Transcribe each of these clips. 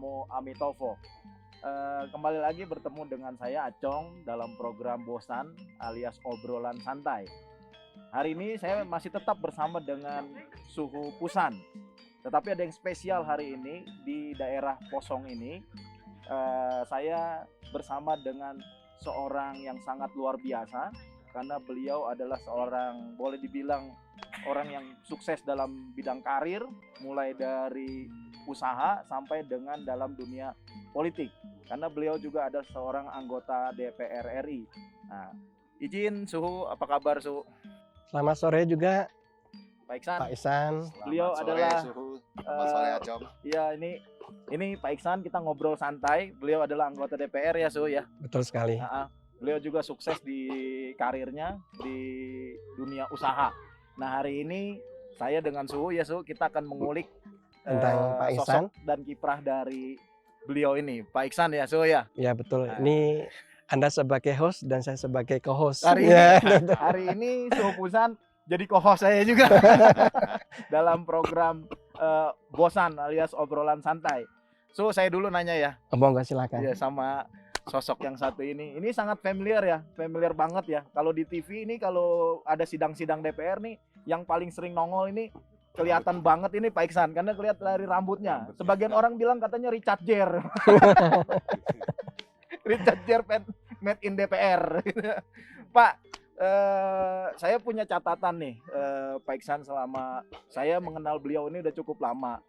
Namo Amitovo. Kembali lagi bertemu dengan saya Acong dalam program Bosan alias obrolan santai. Hari ini saya masih tetap bersama dengan Suhu Pusan. Tetapi ada yang spesial hari ini di daerah Posong ini. Saya bersama dengan seorang yang sangat luar biasa karena beliau adalah seorang, boleh dibilang orang yang sukses dalam bidang karir, mulai dari usaha sampai dengan dalam dunia politik. Karena beliau juga adalah seorang anggota DPR RI. Nah, izin Suhu, apa kabar Suhu? Selamat sore juga Pak Iksan. Pak Ihsan. Beliau sore, adalah Suhu. Selamat sore Acong. Iya, ini Pak Iksan, kita ngobrol santai. Beliau adalah anggota DPR ya Suhu ya. Betul sekali. Beliau juga sukses di karirnya di dunia usaha. Nah, hari ini saya dengan Suhu ya Suhu, kita akan mengulik Tentang Pak Ihsan sosok dan kiprah dari beliau ini, Pak Iksan ya Suhu ya. Ya betul. Ini Anda sebagai host dan saya sebagai co-host. Hari ini Suhu Pusan jadi co-host saya juga dalam program Bosan alias obrolan santai. So saya dulu nanya ya. Monggo silakan. Ya, sama sosok yang satu ini sangat familiar banget ya. Kalau di TV ini, kalau ada sidang-sidang DPR nih, yang paling sering nongol ini kelihatan banget ini Pak Iksan karena kelihatan dari rambutnya. Sebagian orang bilang katanya Richard Gere. Richard Gere made in DPR. Pak, saya punya catatan nih, Pak Iksan, selama saya mengenal beliau ini udah cukup lama.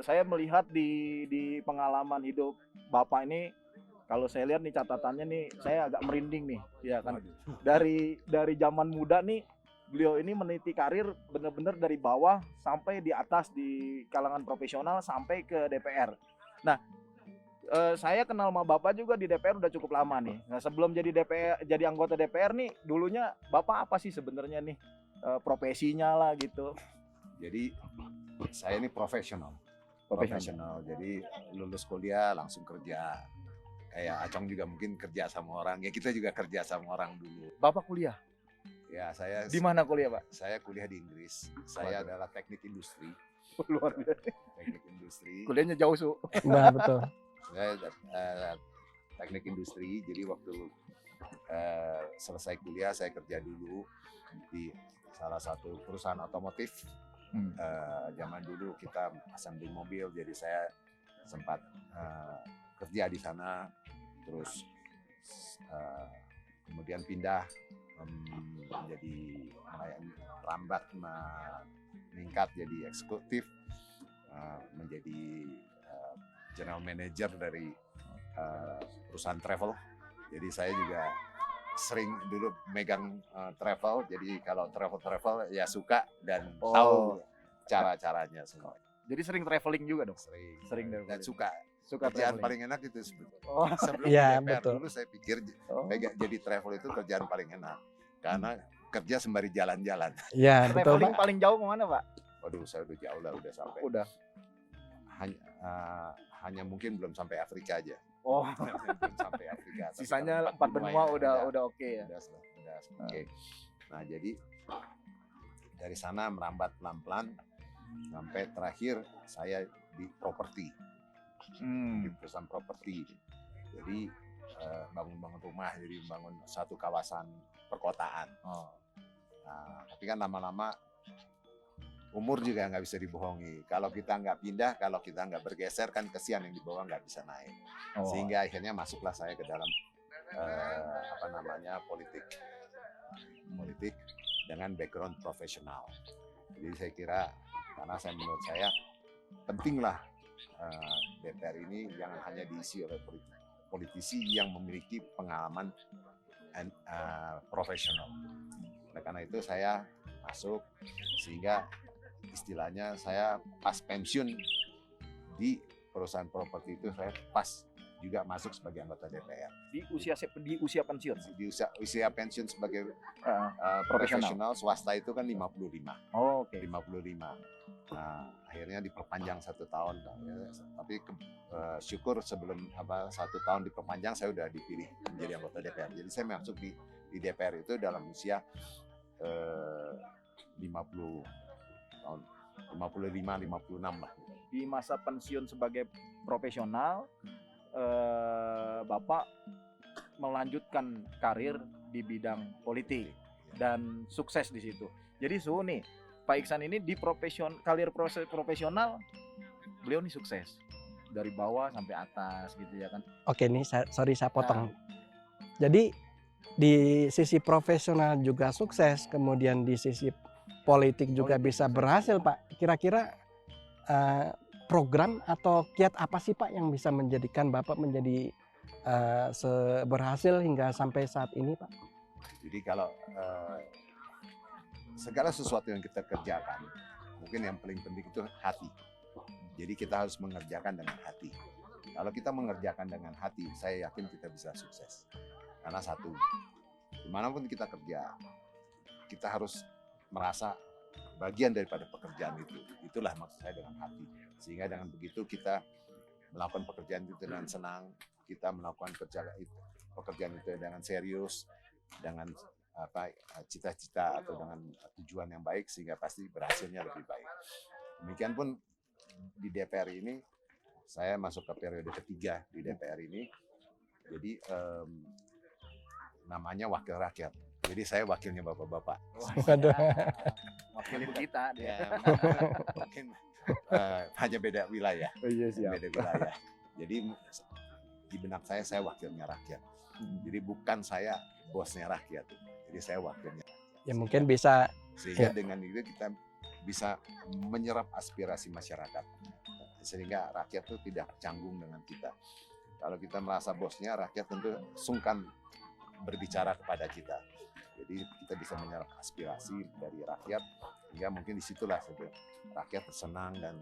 Saya melihat di pengalaman hidup Bapak ini, kalau saya lihat nih catatannya nih, saya agak merinding nih, ya kan. Dari zaman muda nih, beliau ini meniti karir benar-benar dari bawah sampai di atas di kalangan profesional sampai ke DPR. Nah, saya kenal sama Bapak juga di DPR udah cukup lama nih. Nah, sebelum jadi anggota DPR nih, dulunya Bapak apa sih sebenarnya nih profesinya lah gitu? Jadi saya ini profesional. Jadi lulus kuliah langsung kerja. Kayak Acong juga mungkin kerja sama orang. Ya kita juga kerja sama orang dulu. Bapak kuliah? Ya saya. Di mana kuliah Pak? Saya kuliah di Inggris. Saya adalah teknik industri. Luar biasa. Teknik industri. Kuliahnya jauh Su. Nah betul. Saya teknik industri. Jadi waktu selesai kuliah saya kerja dulu di salah satu perusahaan otomotif. Zaman dulu kita assembly mobil, jadi saya sempat kerja di sana, terus kemudian pindah menjadi merambat meningkat jadi eksekutif, menjadi general manager dari perusahaan travel. Jadi saya juga sering dulu megang travel, jadi kalau travel ya suka dan tahu cara-caranya semua. Jadi sering traveling juga dong? Sering dan suka kerjaan traveling. paling enak itu sebetulnya. Sebelum ya, DPR betul. dulu saya pikir jadi travel itu kerjaan paling enak karena kerja sembari jalan-jalan. Ya betul Traveling Pak. paling jauh kemana Pak? Waduh, saya udah jauh lah, udah sampai. Udah. Hanya mungkin belum sampai Afrika aja. Oh. Belum sampai Afrika. Sisanya 4 benua udah oke ya. Udah oke. Nah jadi dari sana merambat pelan-pelan sampai terakhir saya di properti. Di perusahaan properti. Jadi bangun-bangun rumah, jadi bangun satu kawasan perkotaan. Nah, tapi kan lama-lama umur juga nggak bisa dibohongi. Kalau kita nggak pindah, kalau kita nggak bergeser, kan kesian yang di bawah nggak bisa naik. Sehingga akhirnya masuklah saya ke dalam politik dengan background profesional. Jadi saya kira karena menurut saya pentinglah DPR ini jangan hanya diisi oleh politisi yang memiliki pengalaman profesional. Nah, karena itu saya masuk sehingga istilahnya saya pas pensiun di perusahaan properti itu, saya pas juga masuk sebagai anggota DPR. Di usia pensiun? Di usia pensiun sebagai profesional swasta itu kan 55. Oh, oke. 55. Nah, akhirnya diperpanjang 1 tahun. Tapi syukur sebelum 1 tahun diperpanjang saya udah dipilih menjadi anggota DPR. Jadi saya masuk di DPR itu dalam usia 50 tahun. 55-56 lah. Di masa pensiun sebagai profesional, Bapak melanjutkan karir di bidang politik dan sukses di situ. Jadi nih, Pak Iksan ini di karir profesional beliau nih sukses dari bawah sampai atas gitu ya kan. Oke nih, sorry saya potong. Jadi di sisi profesional juga sukses, kemudian di sisi politik juga bisa berhasil, Pak. Kira-kira program atau kiat apa sih, Pak, yang bisa menjadikan Bapak menjadi berhasil hingga sampai saat ini, Pak? Jadi kalau segala sesuatu yang kita kerjakan, mungkin yang paling penting itu hati. Jadi kita harus mengerjakan dengan hati. Kalau kita mengerjakan dengan hati, saya yakin kita bisa sukses. Karena satu, dimanapun kita kerja, kita harus merasa bagian daripada pekerjaan itu. Itulah maksud saya dengan hati. Sehingga dengan begitu kita melakukan pekerjaan itu dengan senang, kita melakukan pekerjaan itu dengan serius, dengan cita-cita atau dengan tujuan yang baik, sehingga pasti berhasilnya lebih baik. Demikian pun di DPR ini, saya masuk ke periode ketiga di DPR ini, jadi namanya wakil rakyat. Jadi saya wakilnya bapak-bapak. Waduh. Wakilin kita dia. Ya, mungkin hanya beda wilayah. Beda wilayah. Jadi di benak saya wakilnya rakyat. Jadi bukan saya bosnya rakyat. Jadi saya wakilnya rakyat. Ya mungkin bisa. Sehingga dengan itu kita bisa menyerap aspirasi masyarakat. Sehingga rakyat itu tidak canggung dengan kita. Kalau kita merasa bosnya, rakyat tentu sungkan berbicara kepada kita. Jadi kita bisa menyerap aspirasi dari rakyat, hingga mungkin disitulah rakyat senang dan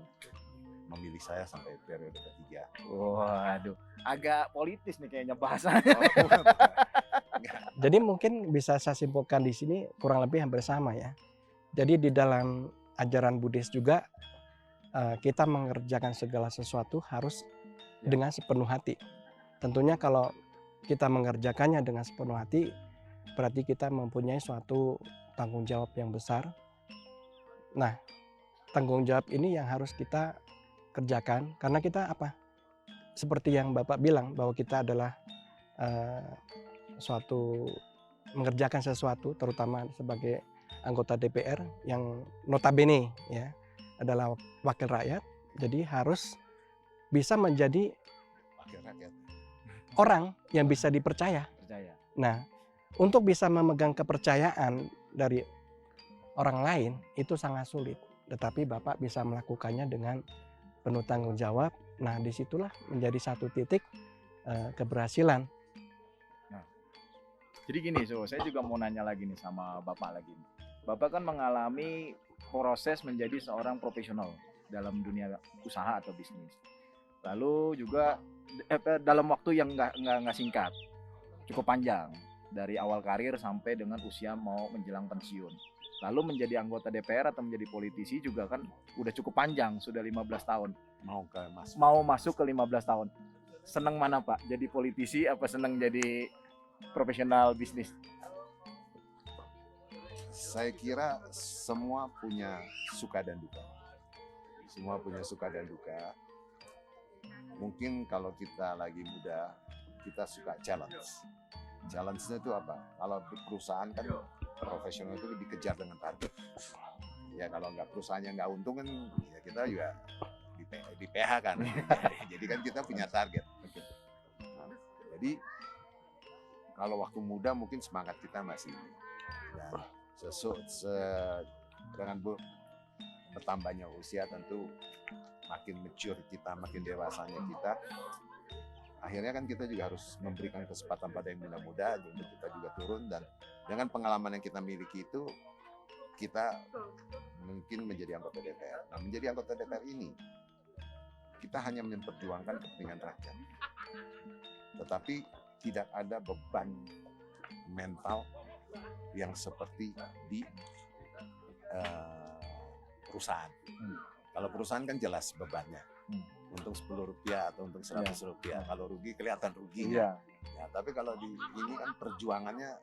memilih saya sampai periode ketiga. Waduh, agak politis nih kayaknya bahasanya. Jadi mungkin bisa saya simpulkan di sini kurang lebih hampir sama ya. Jadi di dalam ajaran Buddhis juga kita mengerjakan segala sesuatu harus dengan sepenuh hati. Tentunya kalau kita mengerjakannya dengan sepenuh hati, berarti kita mempunyai suatu tanggung jawab yang besar. Nah, tanggung jawab ini yang harus kita kerjakan, karena kita seperti yang Bapak bilang, bahwa kita adalah mengerjakan sesuatu, terutama sebagai anggota DPR yang notabene ya adalah wakil rakyat, jadi harus bisa menjadi Wakil rakyat. orang yang bisa dipercaya. Nah, untuk bisa memegang kepercayaan dari orang lain itu sangat sulit, tetapi Bapak bisa melakukannya dengan penuh tanggung jawab. Nah, disitulah menjadi satu titik keberhasilan. Nah, jadi gini, saya juga mau nanya lagi nih sama Bapak lagi. Bapak kan mengalami proses menjadi seorang profesional dalam dunia usaha atau bisnis. Lalu juga dalam waktu yang nggak singkat, cukup panjang, dari awal karir sampai dengan usia mau menjelang pensiun. Lalu menjadi anggota DPR atau menjadi politisi juga kan udah cukup panjang, sudah 15 tahun. Mau masuk ke 15 tahun. Seneng mana Pak? Jadi politisi apa seneng jadi profesional bisnis? Saya kira semua punya suka dan duka. Semua punya suka dan duka. Mungkin kalau kita lagi muda, kita suka challenge. Challenge-nya itu apa? Kalau perusahaan kan profesional itu dikejar dengan target. Ya kalau perusahaannya nggak untung kan, ya kita juga di PH kan. Jadi kan kita punya target. Nah, jadi kalau waktu muda mungkin semangat kita masih. Dan dengan bertambahnya usia tentu makin mature kita, makin dewasanya kita, akhirnya kan kita juga harus memberikan kesempatan pada yang muda-muda, jadi kita juga turun, dan dengan pengalaman yang kita miliki itu kita mungkin menjadi anggota DPR. Nah, menjadi anggota DPR ini kita hanya memperjuangkan kepentingan rakyat, tetapi tidak ada beban mental yang seperti di perusahaan. Kalau perusahaan kan jelas bebannya. Untung Rp10 atau untung Rp100. Kalau rugi kelihatan ruginya. Ya, tapi kalau di ini kan perjuangannya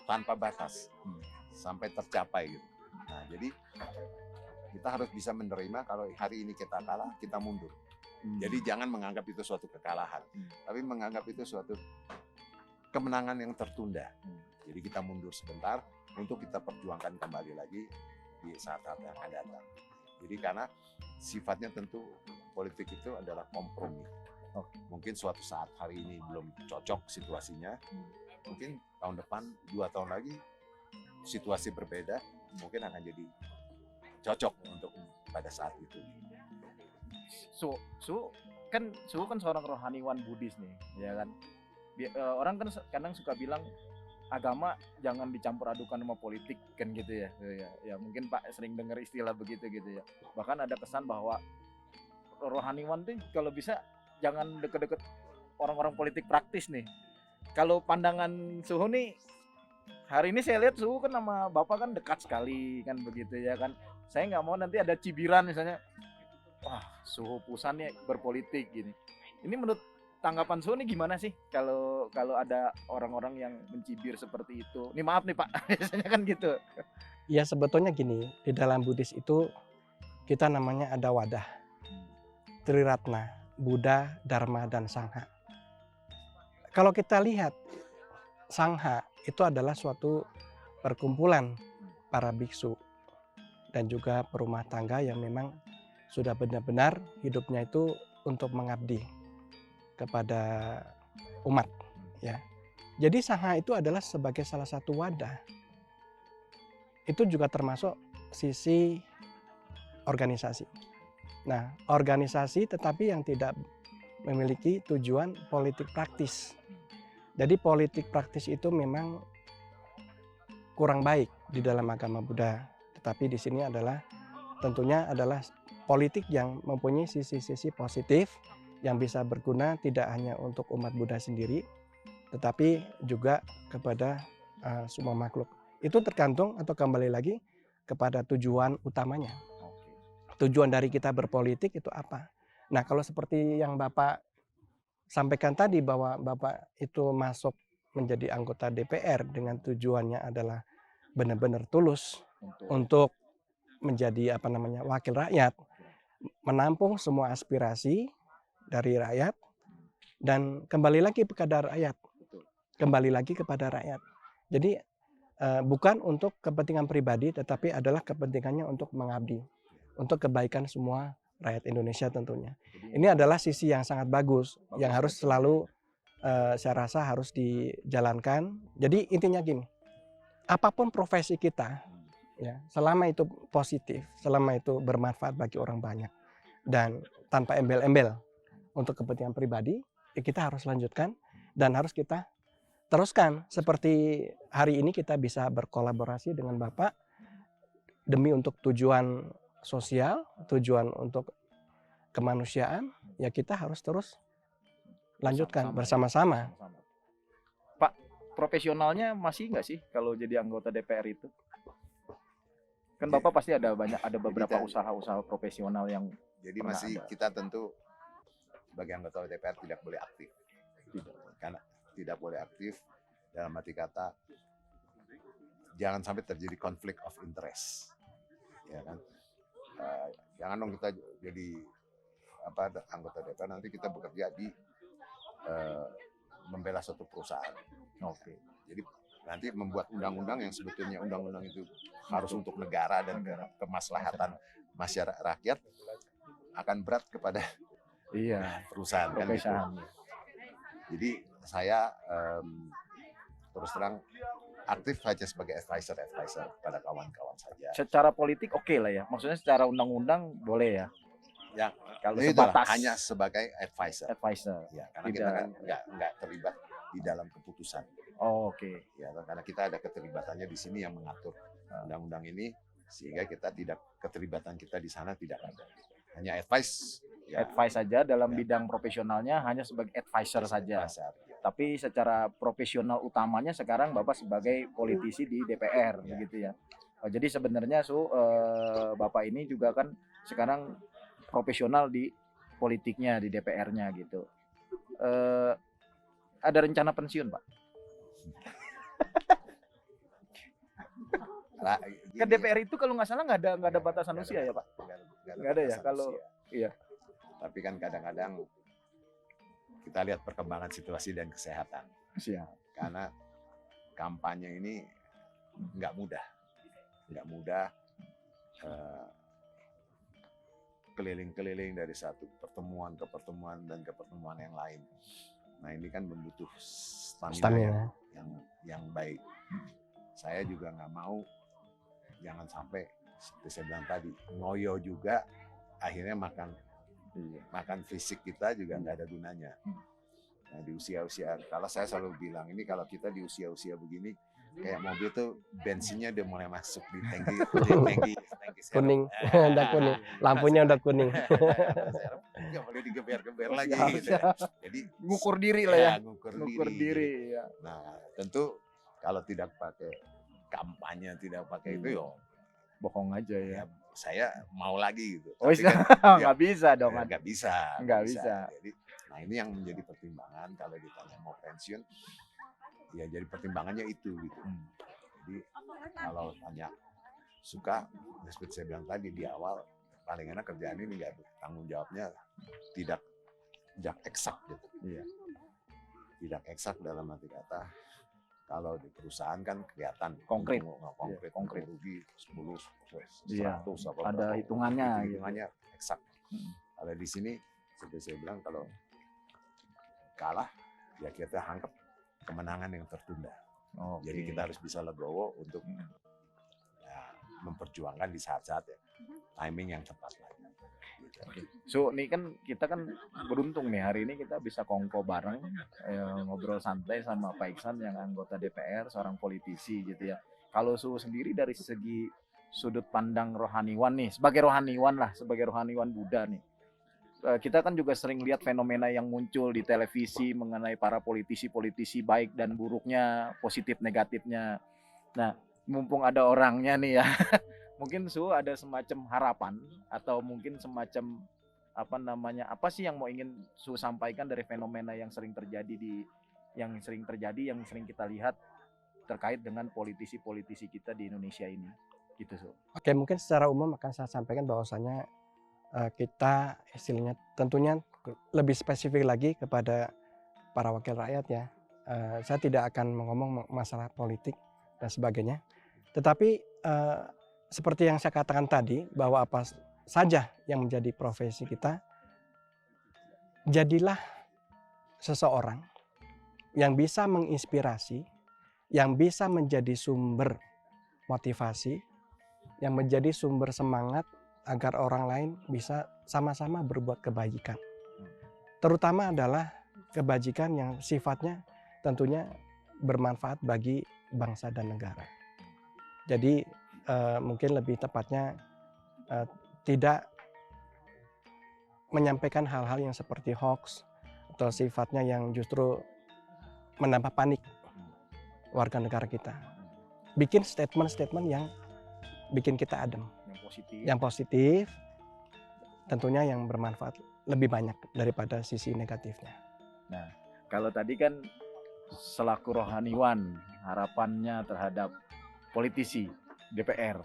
tanpa batas sampai tercapai gitu. Nah, jadi kita harus bisa menerima kalau hari ini kita kalah, kita mundur. Jadi jangan menganggap itu suatu kekalahan, tapi menganggap itu suatu kemenangan yang tertunda. Jadi kita mundur sebentar untuk kita perjuangkan kembali lagi di saat-saat yang akan datang. Jadi karena sifatnya tentu politik itu adalah kompromi. Mungkin suatu saat hari ini belum cocok situasinya, mungkin tahun depan, 2 tahun lagi situasi berbeda, mungkin akan jadi cocok untuk pada saat itu. Su kan seorang rohaniwan Buddhis nih, ya kan. Orang kan kadang suka bilang agama jangan dicampur adukan sama politik kan gitu ya. Ya mungkin Pak sering dengar istilah begitu gitu ya. Bahkan ada kesan bahwa rohaniwan tuh kalau bisa jangan deket-deket orang-orang politik praktis nih. Kalau pandangan Suhu nih, hari ini saya lihat Suhu kan sama Bapak kan dekat sekali kan begitu ya kan. Saya nggak mau nanti ada cibiran misalnya, wah Suhu Pusan nih berpolitik gini. Ini menurut tanggapan Suhu nih gimana sih kalau ada orang-orang yang mencibir seperti itu? Ini maaf nih Pak, biasanya kan gitu. Ya sebetulnya gini, di dalam Buddhis itu kita namanya ada wadah, Triratna, Buddha, Dharma, dan Sangha. Kalau kita lihat, Sangha itu adalah suatu perkumpulan para biksu dan juga perumah tangga yang memang sudah benar-benar hidupnya itu untuk mengabdi kepada umat, ya. Jadi Sangha itu adalah sebagai salah satu wadah. Itu juga termasuk sisi organisasi. Nah, organisasi tetapi yang tidak memiliki tujuan politik praktis. Jadi politik praktis itu memang kurang baik di dalam agama Buddha. Tetapi di sini adalah tentunya adalah politik yang mempunyai sisi-sisi positif yang bisa berguna tidak hanya untuk umat Buddha sendiri, tetapi juga kepada semua makhluk. Itu tergantung atau kembali lagi kepada tujuan utamanya. Tujuan dari kita berpolitik itu apa? Nah, kalau seperti yang Bapak sampaikan tadi bahwa Bapak itu masuk menjadi anggota DPR dengan tujuannya adalah benar-benar tulus untuk menjadi wakil rakyat, menampung semua aspirasi dari rakyat dan kembali lagi kepada rakyat. Kembali lagi kepada rakyat. Jadi bukan untuk kepentingan pribadi tetapi adalah kepentingannya untuk mengabdi, untuk kebaikan semua rakyat Indonesia tentunya. Ini adalah sisi yang sangat bagus yang harus selalu saya rasa harus dijalankan. Jadi intinya gini, apapun profesi kita, ya, selama itu positif, selama itu bermanfaat bagi orang banyak dan tanpa embel-embel untuk kepentingan pribadi, ya kita harus lanjutkan dan harus kita teruskan. Seperti hari ini kita bisa berkolaborasi dengan Bapak demi untuk tujuan sosial, tujuan untuk kemanusiaan, ya kita harus terus lanjutkan bersama-sama. Pak, profesionalnya masih nggak sih kalau jadi anggota DPR itu? Kan Bapak pasti ada beberapa usaha-usaha profesional yang jadi masih ada. Kita tentu sebagai anggota DPR tidak boleh aktif. Karena tidak boleh aktif dalam arti kata jangan sampai terjadi konflik of interest. Ya kan? Jangan dong kita jadi anggota DPR nanti kita bekerja di membela suatu perusahaan. Oke. Jadi nanti membuat undang-undang yang sebetulnya undang-undang itu harus untuk negara dan kemaslahatan masyarakat rakyat akan berat kepada perusahaan kan gitu. Jadi saya terus terang aktif hanya sebagai advisor pada kawan-kawan saja. Secara politik oke lah ya, maksudnya secara undang-undang boleh ya. Ya, kalau sebatas hanya sebagai advisor. Ya, karena kita kan nggak terlibat di dalam keputusan. Oh, oke. Ya, karena kita ada keterlibatannya di sini yang mengatur undang-undang ini, sehingga kita keterlibatan kita di sana tidak ada. Hanya advice. Ya. Advice saja dalam bidang profesionalnya hanya sebagai advisor saja. Tapi secara profesional utamanya sekarang Bapak sebagai politisi di DPR, begitu ya. Jadi sebenarnya Bapak ini juga kan sekarang profesional di politiknya di DPR-nya gitu. Ada rencana pensiun, Pak? Kan DPR itu kalau nggak salah nggak ada batasan usia ya Pak? Nggak ada ya batasan kalau usia. iya. Tapi kan kadang-kadang kita lihat perkembangan situasi dan kesehatan. Siap. Karena kampanye ini nggak mudah, keliling-keliling dari satu pertemuan ke pertemuan dan ke pertemuan yang lain. Nah ini kan membutuh stamina yang baik. Saya juga nggak mau, jangan sampai seperti saya bilang tadi, ngoyo juga akhirnya makan fisik kita juga nggak ada gunanya. Nah di usia-usia, kalau saya selalu bilang ini kalau kita di usia-usia begini, kayak mobil tuh bensinnya udah mulai masuk di tangki kuning, udah kuning, lampunya udah kuning. Nggak boleh digeber-geber lagi. Siap, Gitu. siap. Jadi Ngukur diri lah ya. Ngukur diri. Ya. Nah tentu kalau tidak pakai kampanye, tidak pakai itu yo Bohong aja ya. saya mau lagi gitu. Oh, Tapi kan nggak bisa dong. nggak bisa. Jadi, nah ini yang menjadi pertimbangan kalau ditanya mau pensiun, ya jadi pertimbangannya itu gitu. Jadi kalau tanya suka, seperti saya bilang tadi di awal, paling enak kerjaan ini nggak tanggung jawabnya tidak eksak gitu. Iya. Tidak eksak dalam arti kata. Kalau di perusahaan kan kelihatan konkret rugi 10, 100 iya. apa ada hitungannya eksak. Kalau di sini seperti saya bilang kalau kalah ya kita anggap kemenangan yang tertunda. Jadi kita harus bisa legowo untuk ya, memperjuangkan di saat-saat ya, timing yang tepat lagi. So ini kan kita kan beruntung nih hari ini kita bisa kongko bareng ngobrol santai sama Pak Iksan yang anggota DPR, seorang politisi gitu ya. Kalau Su sendiri dari segi sudut pandang rohaniwan nih, sebagai rohaniwan Buddha nih. Kita kan juga sering lihat fenomena yang muncul di televisi mengenai para politisi baik dan buruknya, positif negatifnya. Nah, mumpung ada orangnya nih ya. Mungkin Su ada semacam harapan atau mungkin semacam apa sih yang mau ingin Su sampaikan dari fenomena yang sering terjadi yang sering kita lihat terkait dengan politisi kita di Indonesia ini gitu Su. Oke, mungkin secara umum akan saya sampaikan bahwasanya kita istilahnya tentunya lebih spesifik lagi kepada para wakil rakyat ya. Saya tidak akan ngomong masalah politik dan sebagainya, tetapi seperti yang saya katakan tadi, bahwa apa saja yang menjadi profesi kita, jadilah seseorang yang bisa menginspirasi, yang bisa menjadi sumber motivasi, yang menjadi sumber semangat agar orang lain bisa sama-sama berbuat kebaikan. Terutama adalah kebajikan yang sifatnya tentunya bermanfaat bagi bangsa dan negara. Jadi mungkin lebih tepatnya tidak menyampaikan hal-hal yang seperti hoax atau sifatnya yang justru menambah panik warga negara kita. Bikin statement-statement yang bikin kita adem, yang positif, tentunya yang bermanfaat lebih banyak daripada sisi negatifnya. Nah, kalau tadi kan selaku rohaniwan harapannya terhadap politisi DPR.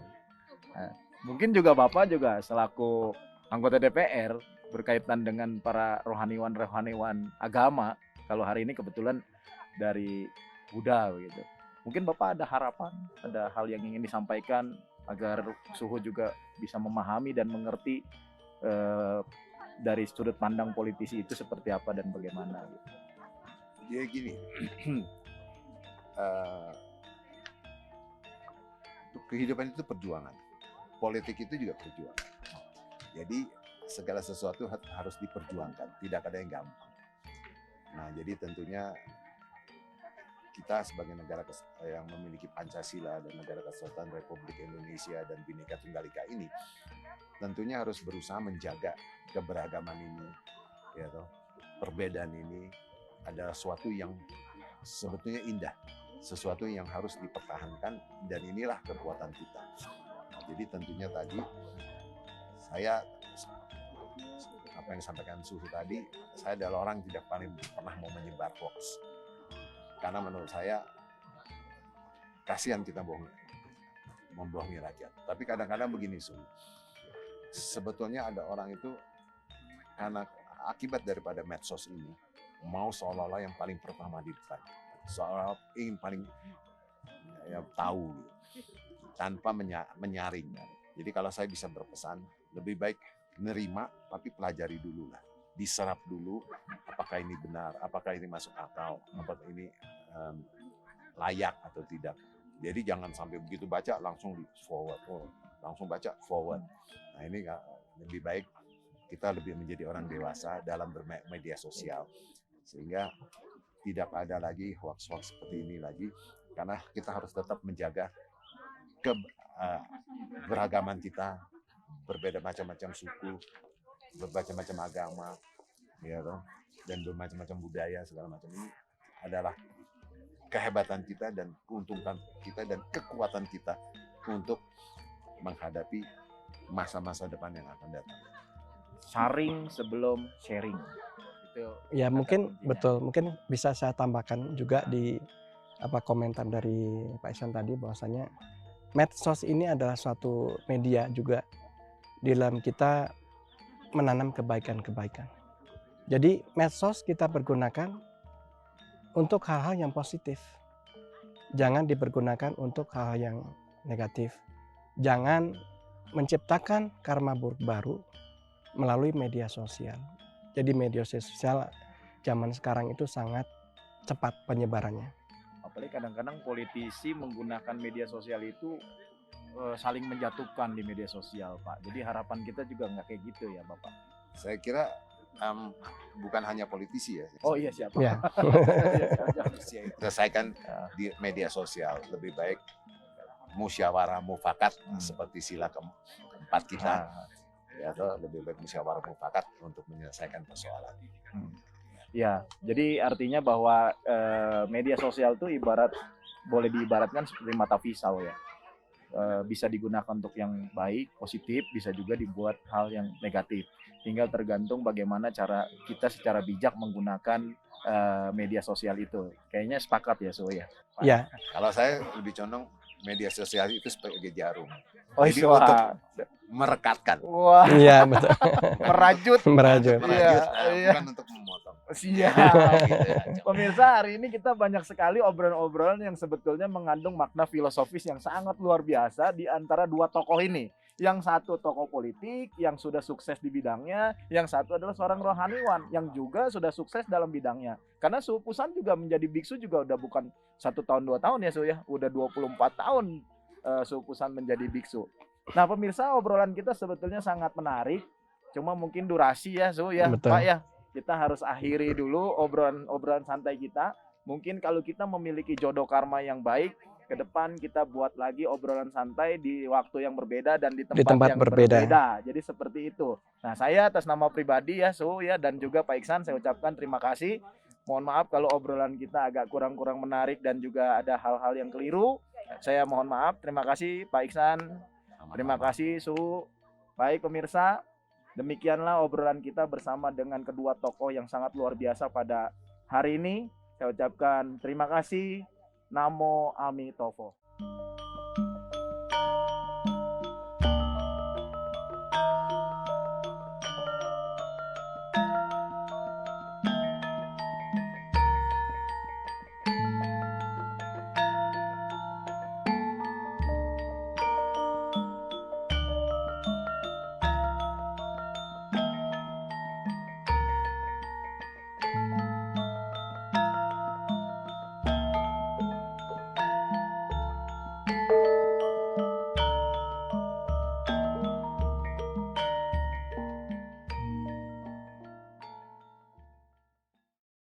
Nah, mungkin juga Bapak juga selaku anggota DPR berkaitan dengan para rohaniwan agama. Kalau hari ini kebetulan dari Buddha gitu. Mungkin Bapak ada harapan, ada hal yang ingin disampaikan agar Suhu juga bisa memahami dan mengerti dari sudut pandang politisi itu seperti apa dan bagaimana gitu. Ya gini. Kehidupan itu perjuangan, politik itu juga perjuangan. Jadi segala sesuatu harus diperjuangkan, tidak ada yang gampang. Nah, jadi tentunya kita sebagai negara yang memiliki Pancasila dan Negara Kesatuan Republik Indonesia dan Bhinneka Tunggal Ika ini, tentunya harus berusaha menjaga keberagaman ini, ya toh. Perbedaan ini adalah sesuatu yang sebetulnya indah. Sesuatu yang harus dipertahankan dan inilah kekuatan kita. Nah, jadi tentunya tadi saya apa yang disampaikan Suhu tadi, saya adalah orang yang tidak paling pernah mau menyebar hoax. Karena menurut saya kasihan kita bohong. membohongi rakyat. Tapi kadang-kadang begini, Sun. Sebetulnya ada orang itu karena akibat daripada medsos ini mau seolah-olah yang paling pertama di depan, seolah ingin paling ya, tahu gitu, tanpa menyaring. Jadi kalau saya bisa berpesan, lebih baik nerima tapi pelajari dulu lah, diserap dulu apakah ini benar, apakah ini masuk akal, apakah ini layak atau tidak. Jadi jangan sampai begitu baca langsung di forward, langsung baca forward. Nah ini lebih baik kita lebih menjadi orang dewasa dalam bermedia sosial, sehingga tidak ada lagi hoax-hoax seperti ini lagi, karena kita harus tetap menjaga keberagaman kita, berbeda macam-macam suku, bermacam-macam agama, ya toh, dan bermacam-macam budaya, segala macam ini adalah kehebatan kita dan keuntungan kita dan kekuatan kita untuk menghadapi masa-masa depan yang akan datang. Saring sebelum sharing. Itu Ya kata mungkin kuncinya. betul, mungkin bisa saya tambahkan juga di komentar dari Pak Ihsan tadi, bahwasanya medsos ini adalah suatu media juga di dalam kita menanam kebaikan-kebaikan. Jadi medsos kita pergunakan untuk hal-hal yang positif. Jangan dipergunakan untuk hal-hal yang negatif. Jangan menciptakan karma buruk baru melalui media sosial. Jadi media sosial zaman sekarang itu sangat cepat penyebarannya. Apalagi kadang-kadang politisi menggunakan media sosial itu saling menjatuhkan di media sosial, Pak. Jadi harapan kita juga nggak kayak gitu ya, Bapak. Saya kira bukan hanya politisi ya. Oh iya, siapa? Ya. Manusia itu selesaikan di media sosial. Lebih baik musyawarah mufakat seperti sila keempat kita. Ya, atau lebih baik musyawarah mufakat untuk menyelesaikan persoalan. Ya, jadi artinya bahwa media sosial itu boleh diibaratkan seperti mata pisau ya. Bisa digunakan untuk yang baik, positif, bisa juga dibuat hal yang negatif. Tinggal tergantung bagaimana cara kita secara bijak menggunakan media sosial itu. Kayaknya sepakat ya, So ya. Ya, Kalau saya lebih condong media sosial itu sebagai jarum. Oh, Jadi wah. untuk merekatkan. Wah, iya betul. merajut. Merajut. Iya, iya. Bukan untuk memotong. Siap. Gitu ya. Pemirsa, hari ini kita banyak sekali obrolan-obrolan yang sebetulnya mengandung makna filosofis yang sangat luar biasa di antara dua tokoh ini. Yang satu tokoh politik yang sudah sukses di bidangnya, yang satu adalah seorang rohaniwan yang juga sudah sukses dalam bidangnya. Karena Su Pusan juga menjadi biksu juga udah bukan 1 tahun 2 tahun ya, Su ya, udah 24 tahun Su Pusan menjadi biksu. Nah pemirsa, obrolan kita sebetulnya sangat menarik, cuma mungkin durasi ya, Su ya, Betul. Pak ya. Kita harus akhiri dulu obrolan santai kita. Mungkin kalau kita memiliki jodoh karma yang baik, ke depan kita buat lagi obrolan santai di waktu yang berbeda dan di tempat yang berbeda. Jadi seperti itu. Nah, saya atas nama pribadi ya, Su ya, dan juga Pak Iksan, saya ucapkan terima kasih. Mohon maaf kalau obrolan kita agak kurang menarik dan juga ada hal-hal yang keliru. Saya mohon maaf. Terima kasih Pak Iksan. Terima kasih Su. Baik pemirsa, demikianlah obrolan kita bersama dengan kedua tokoh yang sangat luar biasa pada hari ini. Saya ucapkan terima kasih. Namo Amitovo.